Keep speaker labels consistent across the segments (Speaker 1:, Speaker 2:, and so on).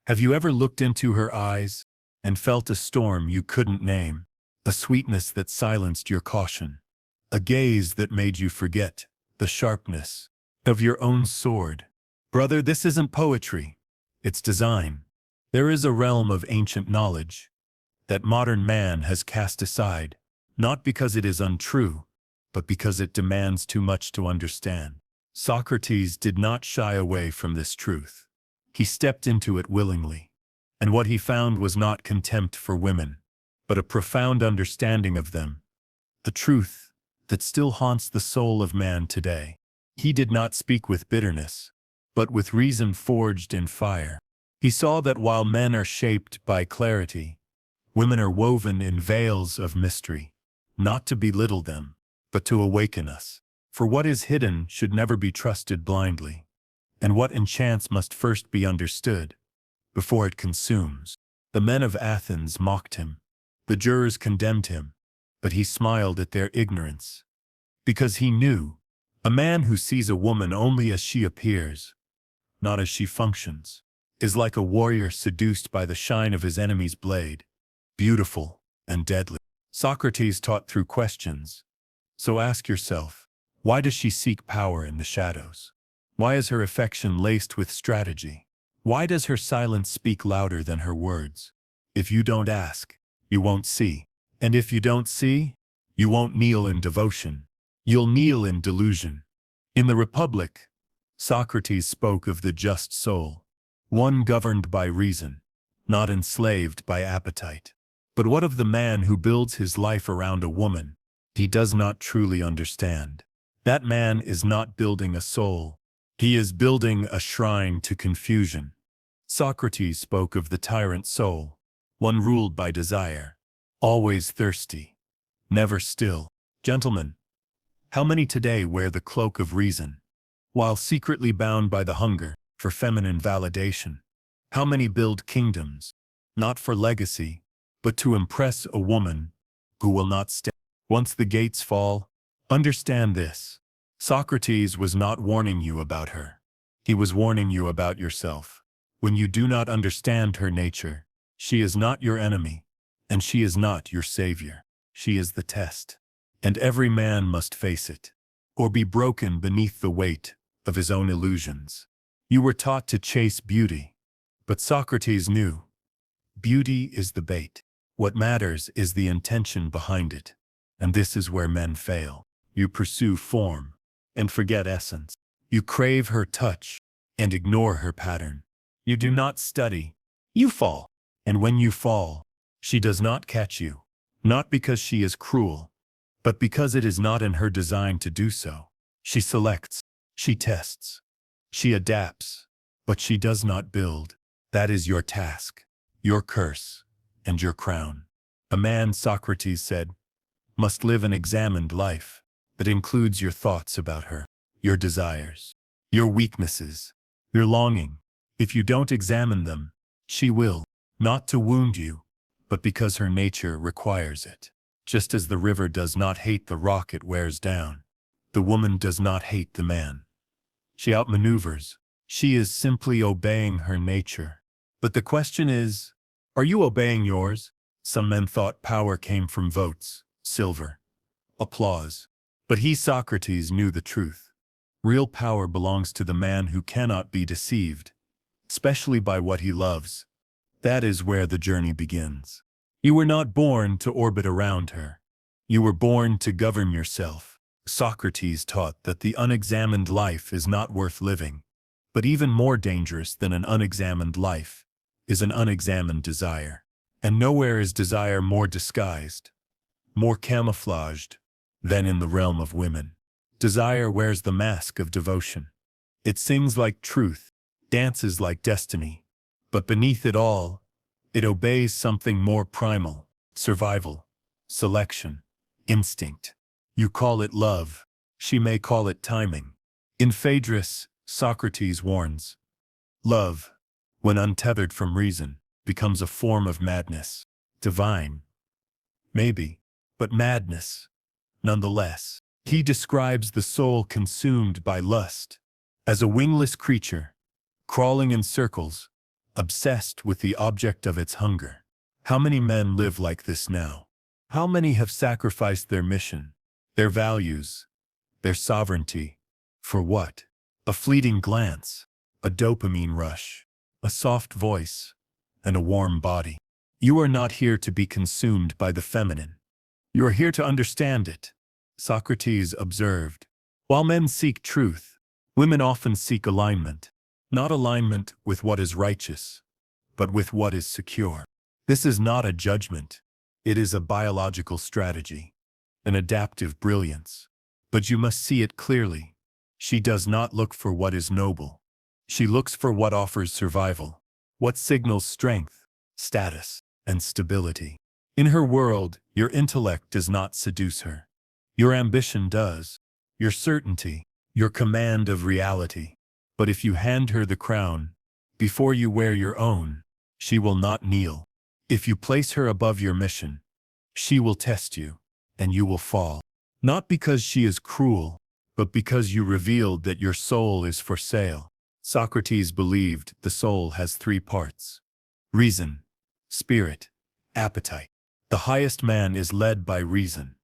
Speaker 1: Have you ever looked into her eyes and felt a storm you couldn't name, a sweetness that silenced your caution, a gaze that made you forget the sharpness of your own sword? Brother, this isn't poetry, it's design. There is a realm of ancient knowledge that modern man has cast aside, not because it is untrue, but because it demands too much to understand. Socrates did not shy away from this truth. He stepped into it willingly, and what he found was not contempt for women, but a profound understanding of them, the truth that still haunts the soul of man today. He did not speak with bitterness, but with reason forged in fire. He saw that while men are shaped by clarity, women are woven in veils of mystery, not to belittle them, but to awaken us. For what is hidden should never be trusted blindly, and what enchants must first be understood before it consumes. The men of Athens mocked him. The jurors condemned him, but he smiled at their ignorance, because he knew a man who sees a woman only as she appears, not as she functions, is like a warrior seduced by the shine of his enemy's blade, beautiful and deadly. Socrates taught through questions. So ask yourself, why does she seek power in the shadows? Why is her affection laced with strategy? Why does her silence speak louder than her words? If you don't ask, you won't see. And if you don't see, you won't kneel in devotion. You'll kneel in delusion. In the Republic, Socrates spoke of the just soul, one governed by reason, not enslaved by appetite. But what of the man who builds his life around a woman he does not truly understand? That man is not building a soul. He is building a shrine to confusion. Socrates spoke of the tyrant soul, one ruled by desire, always thirsty, never still. Gentlemen, how many today wear the cloak of reason, while secretly bound by the hunger for feminine validation? How many build kingdoms, not for legacy, but to impress a woman who will not stand? Once the gates fall, understand this. Socrates was not warning you about her. He was warning you about yourself. When you do not understand her nature, she is not your enemy, and she is not your savior. She is the test, and every man must face it, or be broken beneath the weight of his own illusions. You were taught to chase beauty, but Socrates knew beauty is the bait. What matters is the intention behind it, and this is where men fail. You pursue form and forget essence. You crave her touch and ignore her pattern. You do not study. You fall. And when you fall, she does not catch you, not because she is cruel, but because it is not in her design to do so. She selects, she tests, she adapts, but she does not build. That is your task, your curse, and your crown. A man, Socrates said, must live an examined life that includes your thoughts about her, your desires, your weaknesses, your longing. If you don't examine them, she will, not to wound you, but because her nature requires it. Just as the river does not hate the rock it wears down, the woman does not hate the man she outmaneuvers. She is simply obeying her nature. But the question is, are you obeying yours? Some men thought power came from votes, silver, applause. But he, Socrates, knew the truth. Real power belongs to the man who cannot be deceived, especially by what he loves. That is where the journey begins. You were not born to orbit around her. You were born to govern yourself. Socrates taught that the unexamined life is not worth living, but even more dangerous than an unexamined life is an unexamined desire. And nowhere is desire more disguised, more camouflaged, than in the realm of women. Desire wears the mask of devotion. It sings like truth, dances like destiny, but beneath it all, it obeys something more primal: survival, selection, instinct. You call it love, she may call it timing. In Phaedrus, Socrates warns, love, when untethered from reason, becomes a form of madness. Divine, maybe, but madness, nonetheless. He describes the soul consumed by lust as a wingless creature, crawling in circles, obsessed with the object of its hunger. How many men live like this now? How many have sacrificed their mission, their values, their sovereignty? For what? A fleeting glance, a dopamine rush, a soft voice, and a warm body. You are not here to be consumed by the feminine. You are here to understand it. Socrates observed. While men seek truth, women often seek alignment. Not alignment with what is righteous, but with what is secure. This is not a judgment. It is a biological strategy, an adaptive brilliance. But you must see it clearly. She does not look for what is noble. She looks for what offers survival, what signals strength, status, and stability. In her world, your intellect does not seduce her. Your ambition does, your certainty, your command of reality. But if you hand her the crown, before you wear your own, she will not kneel. If you place her above your mission, she will test you, and you will fall. Not because she is cruel, but because you revealed that your soul is for sale. Socrates believed the soul has three parts: reason, spirit, appetite. The highest man is led by reason.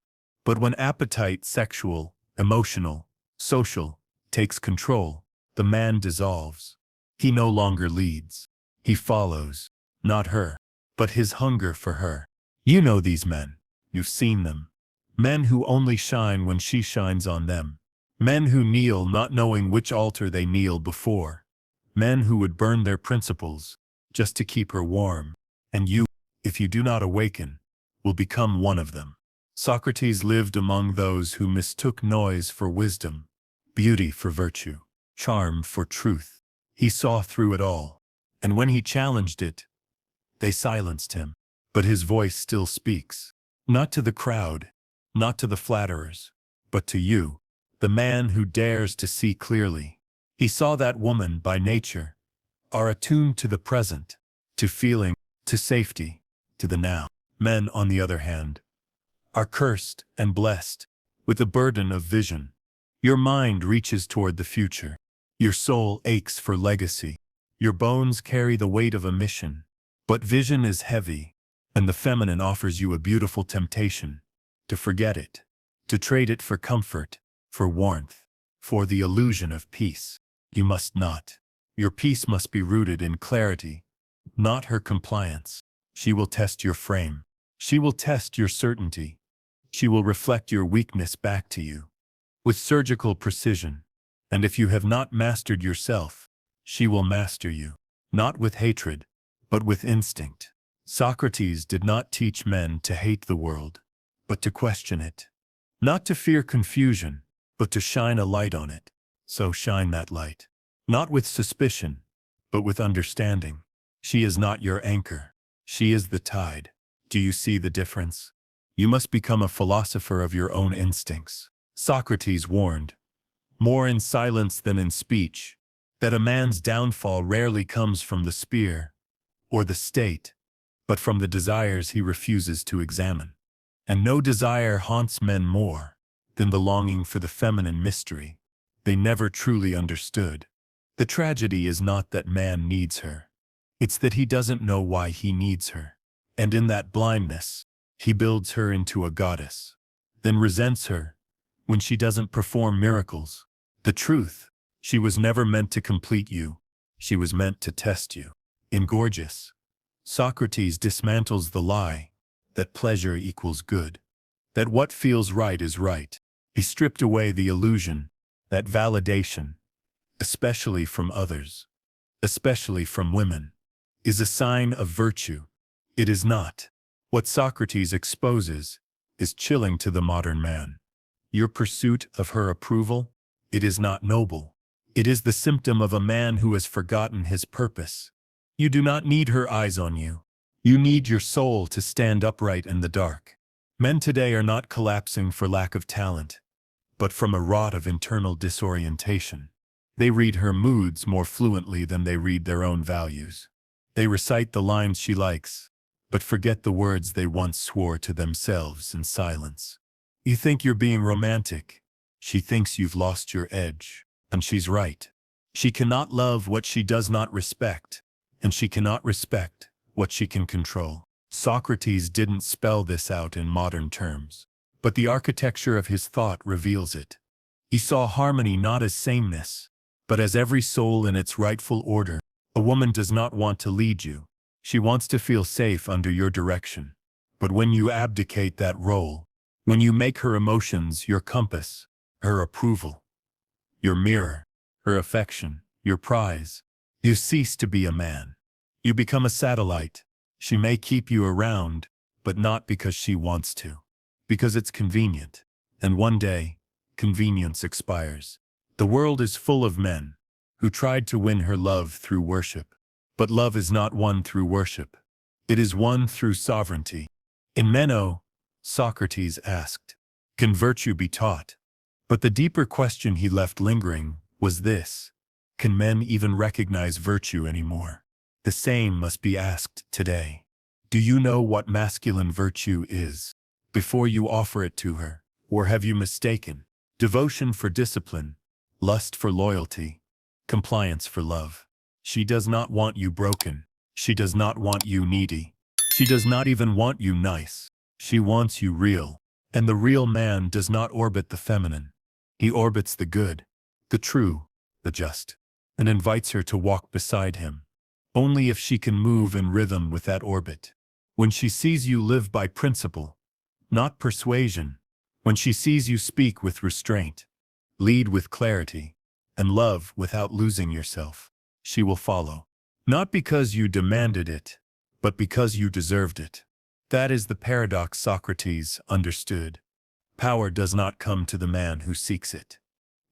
Speaker 1: But when appetite, sexual, emotional, social, takes control, the man dissolves. He no longer leads. He follows, not her, but his hunger for her. You know these men. You've seen them. Men who only shine when she shines on them. Men who kneel not knowing which altar they kneel before. Men who would burn their principles just to keep her warm. And you, if you do not awaken, will become one of them. Socrates lived among those who mistook noise for wisdom, beauty for virtue, charm for truth. He saw through it all, and when he challenged it, they silenced him. But his voice still speaks, not to the crowd, not to the flatterers, but to you, the man who dares to see clearly. He saw that women, by nature, are attuned to the present, to feeling, to safety, to the now. Men, on the other hand, are cursed and blessed with the burden of vision. Your mind reaches toward the future. Your soul aches for legacy. Your bones carry the weight of a mission. But vision is heavy, and the feminine offers you a beautiful temptation to forget it, to trade it for comfort, for warmth, for the illusion of peace. You must not. Your peace must be rooted in clarity, not her compliance. She will test your frame. She will test your certainty. She will reflect your weakness back to you with surgical precision. And if you have not mastered yourself, she will master you, not with hatred, but with instinct. Socrates did not teach men to hate the world, but to question it. Not to fear confusion, but to shine a light on it. So shine that light. Not with suspicion, but with understanding. She is not your anchor. She is the tide. Do you see the difference? You must become a philosopher of your own instincts. Socrates warned, more in silence than in speech, that a man's downfall rarely comes from the spear or the state, but from the desires he refuses to examine. And no desire haunts men more than the longing for the feminine mystery they never truly understood. The tragedy is not that man needs her. It's that he doesn't know why he needs her. And in that blindness, he builds her into a goddess, then resents her when she doesn't perform miracles. The truth, she was never meant to complete you. She was meant to test you. In Gorgias, Socrates dismantles the lie that pleasure equals good, that what feels right is right. He stripped away the illusion that validation, especially from others, especially from women, is a sign of virtue. It is not. What Socrates exposes is chilling to the modern man. Your pursuit of her approval, it is not noble. It is the symptom of a man who has forgotten his purpose. You do not need her eyes on you. You need your soul to stand upright in the dark. Men today are not collapsing for lack of talent, but from a rot of internal disorientation. They read her moods more fluently than they read their own values. They recite the lines she likes, but forget the words they once swore to themselves in silence. You think you're being romantic. She thinks you've lost your edge, and she's right. She cannot love what she does not respect, and she cannot respect what she can control. Socrates didn't spell this out in modern terms, but the architecture of his thought reveals it. He saw harmony not as sameness, but as every soul in its rightful order. A woman does not want to lead you. She wants to feel safe under your direction. But when you abdicate that role, when you make her emotions your compass, her approval, your mirror, her affection, your prize, you cease to be a man. You become a satellite. She may keep you around, but not because she wants to, because it's convenient. And one day, convenience expires. The world is full of men who tried to win her love through worship. But love is not won through worship. It is won through sovereignty. In Meno, Socrates asked, "Can virtue be taught?" But the deeper question he left lingering was this: can men even recognize virtue anymore? The same must be asked today. Do you know what masculine virtue is before you offer it to her? Or have you mistaken devotion for discipline, lust for loyalty, compliance for love? She does not want you broken. She does not want you needy. She does not even want you nice. She wants you real. And the real man does not orbit the feminine. He orbits the good, the true, the just, and invites her to walk beside him. Only if she can move in rhythm with that orbit. When she sees you live by principle, not persuasion. When she sees you speak with restraint, lead with clarity, and love without losing yourself, she will follow. Not because you demanded it, but because you deserved it. That is the paradox Socrates understood. Power does not come to the man who seeks it.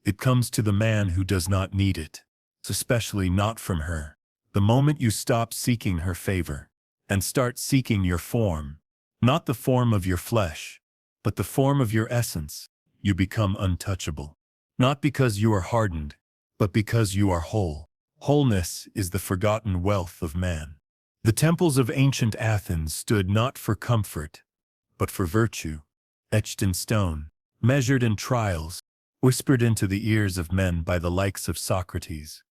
Speaker 1: It comes to the man who does not need it, especially not from her. The moment you stop seeking her favor and start seeking your form, not the form of your flesh, but the form of your essence, you become untouchable. Not because you are hardened, but because you are whole. Wholeness is the forgotten wealth of man. The temples of ancient Athens stood not for comfort, but for virtue, etched in stone, measured in trials, whispered into the ears of men by the likes of Socrates.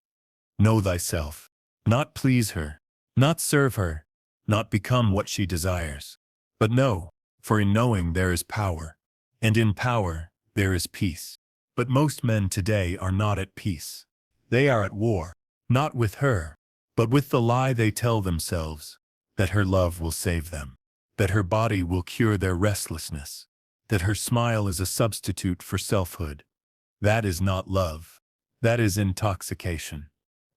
Speaker 1: Know thyself, not please her, not serve her, not become what she desires, but know, for in knowing there is power, and in power there is peace. But most men today are not at peace. They are at war, not with her, but with the lie they tell themselves, that her love will save them, that her body will cure their restlessness, that her smile is a substitute for selfhood. That is not love. That is intoxication.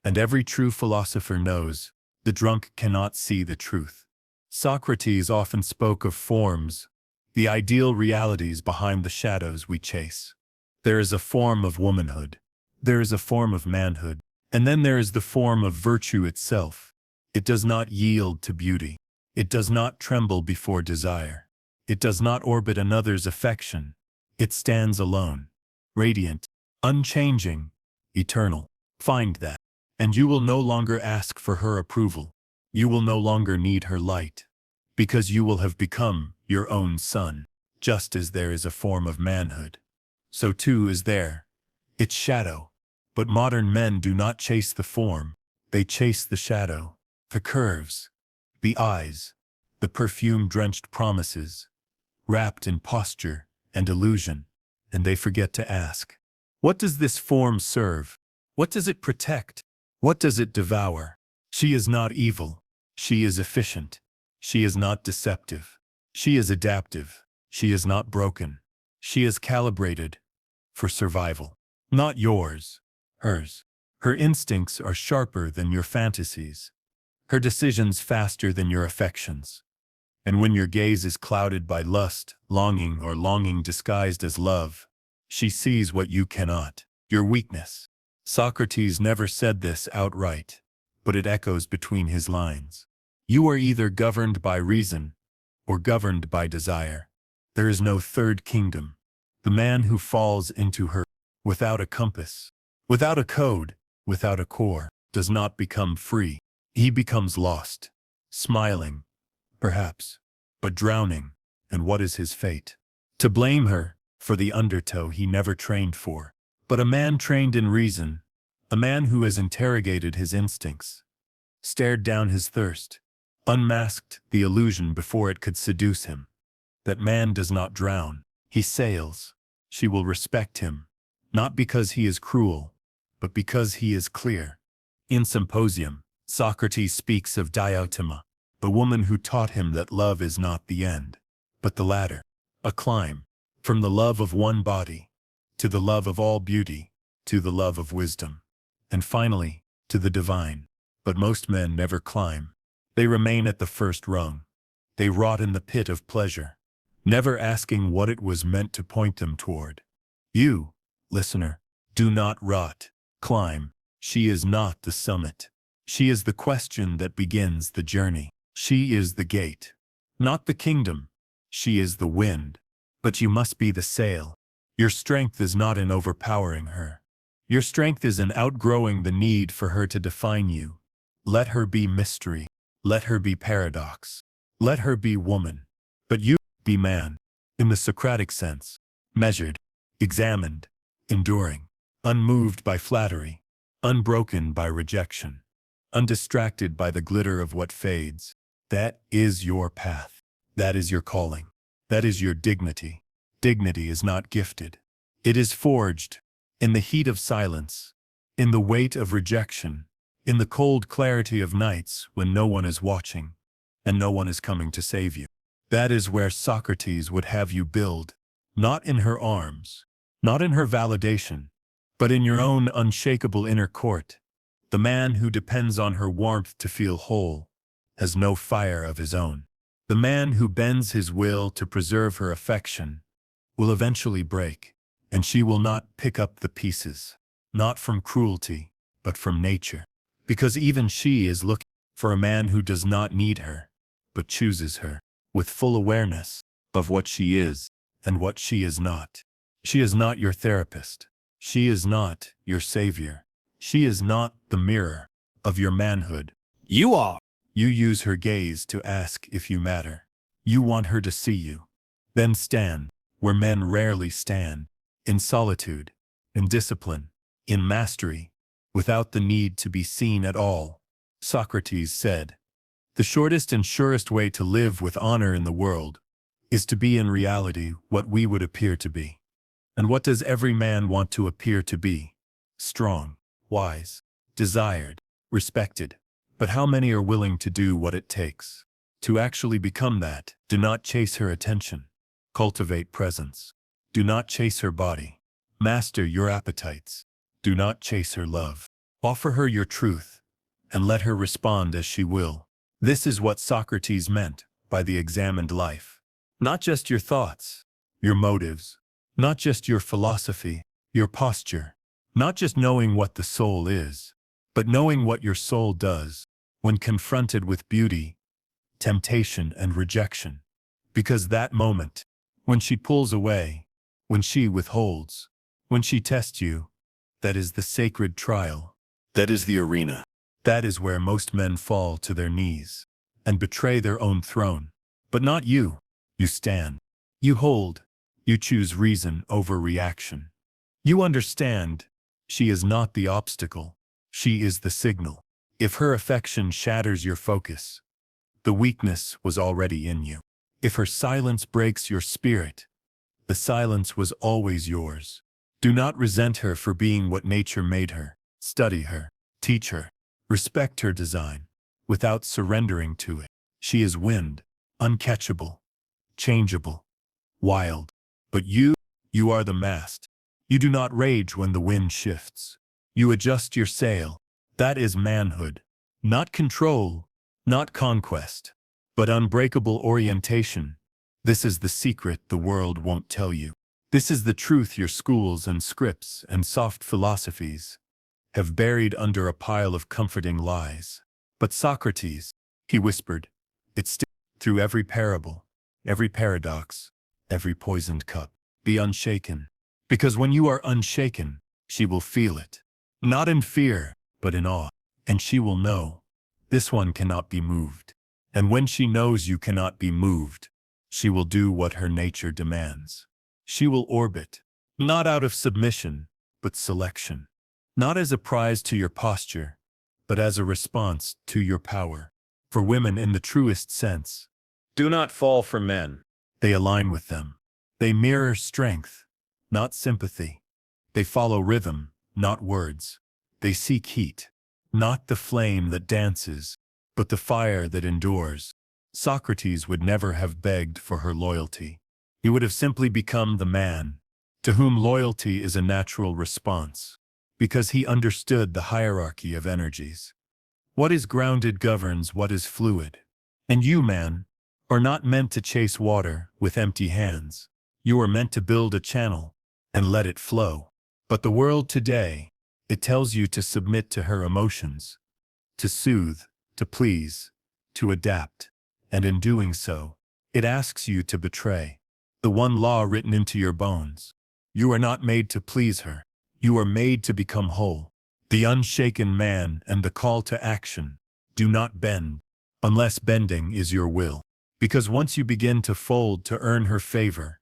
Speaker 1: And every true philosopher knows, the drunk cannot see the truth. Socrates often spoke of forms, the ideal realities behind the shadows we chase. There is a form of womanhood. There is a form of manhood. And then there is the form of virtue itself. It does not yield to beauty. It does not tremble before desire. It does not orbit another's affection. It stands alone, radiant, unchanging, eternal. Find that, and you will no longer ask for her approval. You will no longer need her light, because you will have become your own sun. Just as there is a form of manhood, so too is there its shadow. But modern men do not chase the form, they chase the shadow, the curves, the eyes, the perfume-drenched promises, wrapped in posture and illusion, and they forget to ask, what does this form serve? What does it protect? What does it devour? She is not evil. She is efficient. She is not deceptive. She is adaptive. She is not broken. She is calibrated for survival. Not yours, hers. Her instincts are sharper than your fantasies. Her decisions faster than your affections. And when your gaze is clouded by lust, longing, or longing disguised as love, she sees what you cannot, your weakness. Socrates never said this outright, but it echoes between his lines. You are either governed by reason or governed by desire. There is no third kingdom. The man who falls into her without a compass, without a code, without a core, does not become free. He becomes lost, smiling, perhaps, but drowning. And what is his fate? To blame her for the undertow he never trained for. But a man trained in reason, a man who has interrogated his instincts, stared down his thirst, unmasked the illusion before it could seduce him. That man does not drown, he sails. She will respect him, not because he is cruel, but because he is clear. In Symposium, Socrates speaks of Diotima, the woman who taught him that love is not the end, but the ladder, a climb, from the love of one body, to the love of all beauty, to the love of wisdom, and finally, to the divine. But most men never climb. They remain at the first rung. They rot in the pit of pleasure, never asking what it was meant to point them toward. You, listener, do not rot. Climb. She is not the summit. She is the question that begins the journey. She is the gate, not the kingdom. She is the wind, but you must be the sail. Your strength is not in overpowering her. Your strength is in outgrowing the need for her to define you. Let her be mystery. Let her be paradox. Let her be woman. But you be man, in the Socratic sense, measured, examined, enduring, unmoved by flattery, unbroken by rejection, undistracted by the glitter of what fades. That is your path. That is your calling. That is your dignity. Dignity is not gifted. It is forged in the heat of silence, in the weight of rejection, in the cold clarity of nights when no one is watching and no one is coming to save you. That is where Socrates would have you build, not in her arms, not in her validation, but in your own unshakable inner court. The man who depends on her warmth to feel whole has no fire of his own. The man who bends his will to preserve her affection will eventually break, and she will not pick up the pieces, not from cruelty, but from nature. Because even she is looking for a man who does not need her, but chooses her, with full awareness of what she is and what she is not. She is not your therapist. She is not your savior. She is not the mirror of your manhood. You are. You use her gaze to ask if you matter. You want her to see you. Then stand where men rarely stand, in solitude, in discipline, in mastery, without the need to be seen at all. Socrates said, "The shortest and surest way to live with honor in the world is to be in reality what we would appear to be." And what does every man want to appear to be? Strong, wise, desired, respected. But how many are willing to do what it takes to actually become that? Do not chase her attention. Cultivate presence. Do not chase her body. Master your appetites. Do not chase her love. Offer her your truth, and let her respond as she will. This is what Socrates meant by the examined life. Not just your thoughts, your motives, not just your philosophy, your posture, not just knowing what the soul is, but knowing what your soul does when confronted with beauty, temptation, and rejection. Because that moment, when she pulls away, when she withholds, when she tests you, that is the sacred trial. That is the arena. That is where most men fall to their knees and betray their own throne. But not you. You stand. You hold. You choose reason over reaction. You understand. She is not the obstacle. She is the signal. If her affection shatters your focus, the weakness was already in you. If her silence breaks your spirit, the silence was always yours. Do not resent her for being what nature made her. Study her, teach her, respect her design, without surrendering to it. She is wind, uncatchable, changeable, wild. But you are the mast. You do not rage when the wind shifts. You adjust your sail. That is manhood. Not control, not conquest, but unbreakable orientation. This is the secret the world won't tell you. This is the truth your schools and scripts and soft philosophies have buried under a pile of comforting lies. But Socrates, he whispered, it still through every parable, every paradox, every poisoned cup. Be unshaken. Because when you are unshaken, she will feel it. Not in fear, but in awe. And she will know, this one cannot be moved. And when she knows you cannot be moved, she will do what her nature demands. She will orbit, not out of submission, but selection. Not as a prize to your posture, but as a response to your power. For women in the truest sense, do not fall for men. They align with them. They mirror strength, not sympathy. They follow rhythm, not words. They seek heat, not the flame that dances, but the fire that endures. Socrates would never have begged for her loyalty. He would have simply become the man to whom loyalty is a natural response, because he understood the hierarchy of energies. What is grounded governs what is fluid. And you, man, are not meant to chase water with empty hands. You are meant to build a channel and let it flow. But the world today, it tells you to submit to her emotions, to soothe, to please, to adapt. And in doing so, it asks you to betray the one law written into your bones. You are not made to please her. You are made to become whole. The unshaken man and the call to action. Do not bend, unless bending is your will. Because once you begin to fold to earn her favor,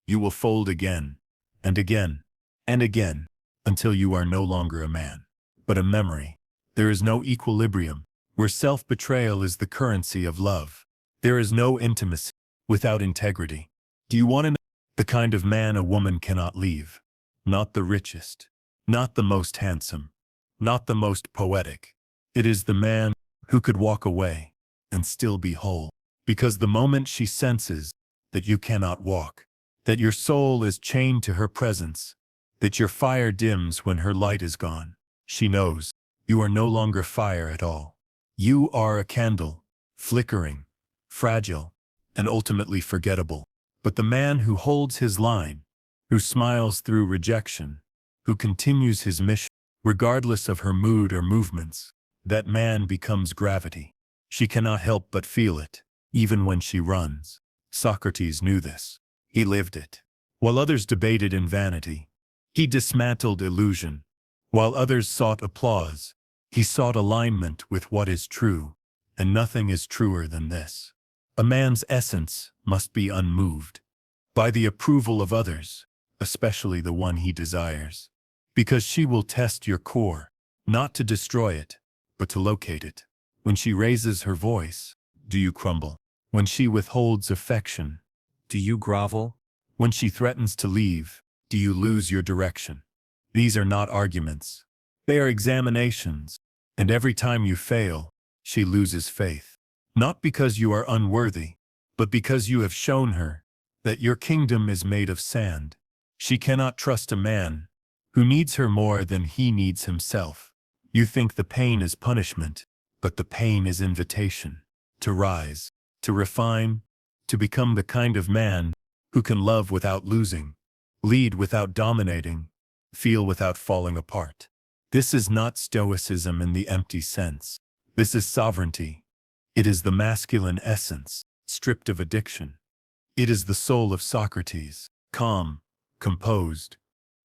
Speaker 1: you will fold again, and again, and again, until you are no longer a man, but a memory. There is no equilibrium, where self-betrayal is the currency of love. There is no intimacy without integrity. Do you want to know the kind of man a woman cannot leave? Not the richest, not the most handsome, not the most poetic. It is the man who could walk away and still be whole. Because the moment she senses that you cannot walk, that your soul is chained to her presence, that your fire dims when her light is gone, she knows you are no longer fire at all. You are a candle, flickering, fragile, and ultimately forgettable. But the man who holds his line, who smiles through rejection, who continues his mission, regardless of her mood or movements, that man becomes gravity. She cannot help but feel it, even when she runs. Socrates knew this. He lived it. While others debated in vanity, he dismantled illusion. While others sought applause, he sought alignment with what is true, and nothing is truer than this. A man's essence must be unmoved by the approval of others, especially the one he desires, because she will test your core, not to destroy it, but to locate it. When she raises her voice, do you crumble? When she withholds affection, do you grovel? When she threatens to leave, do you lose your direction? These are not arguments. They are examinations. And every time you fail, she loses faith. Not because you are unworthy, but because you have shown her that your kingdom is made of sand. She cannot trust a man who needs her more than he needs himself. You think the pain is punishment, but the pain is invitation to rise, to refine, to become the kind of man who can love without losing, lead without dominating, feel without falling apart. This is not stoicism in the empty sense. This is sovereignty. It is the masculine essence, stripped of addiction. It is the soul of Socrates, calm, composed,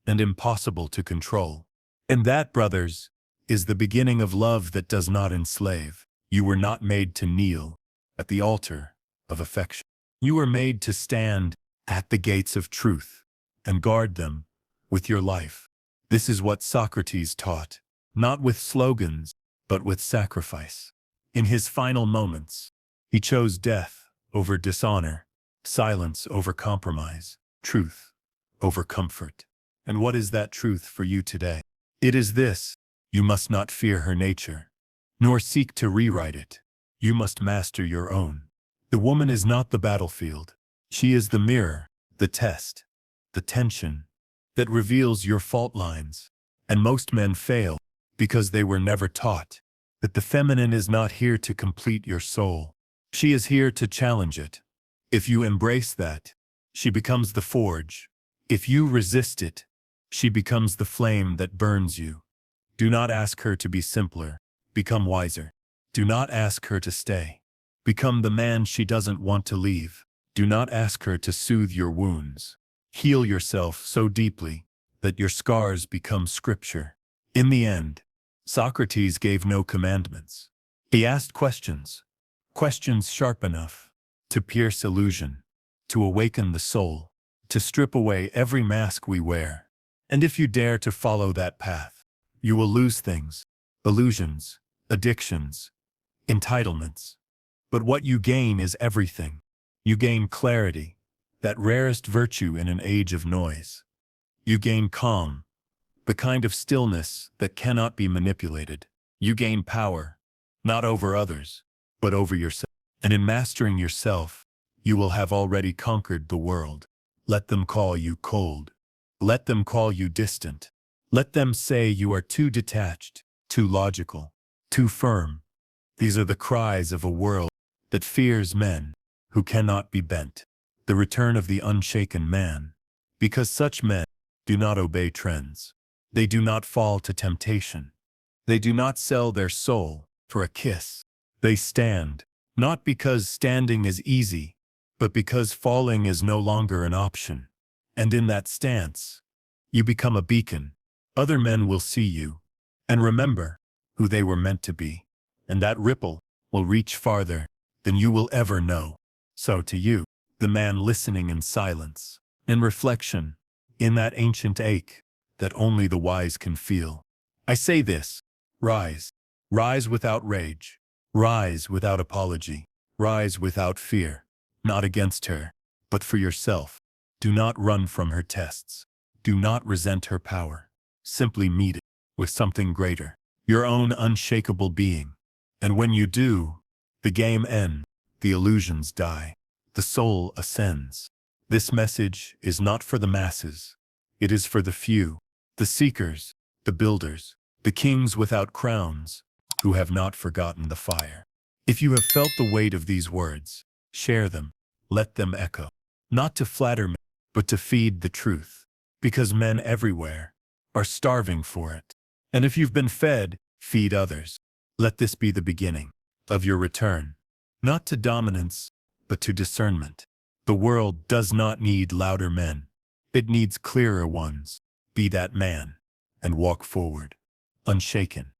Speaker 1: and impossible to control. And that, brothers, is the beginning of love that does not enslave. You were not made to kneel at the altar of affection. You were made to stand at the gates of truth and guard them with your life. This is what Socrates taught, not with slogans, but with sacrifice. In his final moments, he chose death over dishonor, silence over compromise, truth over comfort. And what is that truth for you today? It is this: you must not fear her nature, nor seek to rewrite it. You must master your own. The woman is not the battlefield. She is the mirror, the test, the tension that reveals your fault lines. And most men fail because they were never taught that the feminine is not here to complete your soul. She is here to challenge it. If you embrace that, she becomes the forge. If you resist it, she becomes the flame that burns you. Do not ask her to be simpler. Become wiser. Do not ask her to stay. Become the man she doesn't want to leave. Do not ask her to soothe your wounds. Heal yourself so deeply that your scars become scripture. In the end, Socrates gave no commandments. He asked questions, questions sharp enough to pierce illusion, to awaken the soul, to strip away every mask we wear. And if you dare to follow that path, you will lose things, illusions, addictions, entitlements. But what you gain is everything. You gain clarity, that rarest virtue in an age of noise. You gain calm, the kind of stillness that cannot be manipulated. You gain power, not over others, but over yourself. And in mastering yourself, you will have already conquered the world. Let them call you cold. Let them call you distant. Let them say you are too detached, too logical, too firm. These are the cries of a world that fears men who cannot be bent. The return of the unshaken man. Because such men do not obey trends. They do not fall to temptation. They do not sell their soul for a kiss. They stand, not because standing is easy, but because falling is no longer an option. And in that stance, you become a beacon. Other men will see you and remember who they were meant to be. And that ripple will reach farther than you will ever know. So to you, the man listening in silence, in reflection, in that ancient ache that only the wise can feel, I say this: rise. Rise without rage. Rise without apology. Rise without fear. Not against her, but for yourself. Do not run from her tests. Do not resent her power. Simply meet it with something greater, your own unshakable being. And when you do, the game ends, the illusions die, the soul ascends. This message is not for the masses. It is for the few, the seekers, the builders, the kings without crowns, who have not forgotten the fire. If you have felt the weight of these words, share them, let them echo. Not to flatter men, but to feed the truth. Because men everywhere are starving for it. And if you've been fed, feed others. Let this be the beginning of your return. Not to dominance, but to discernment. The world does not need louder men. It needs clearer ones. Be that man, and walk forward, unshaken.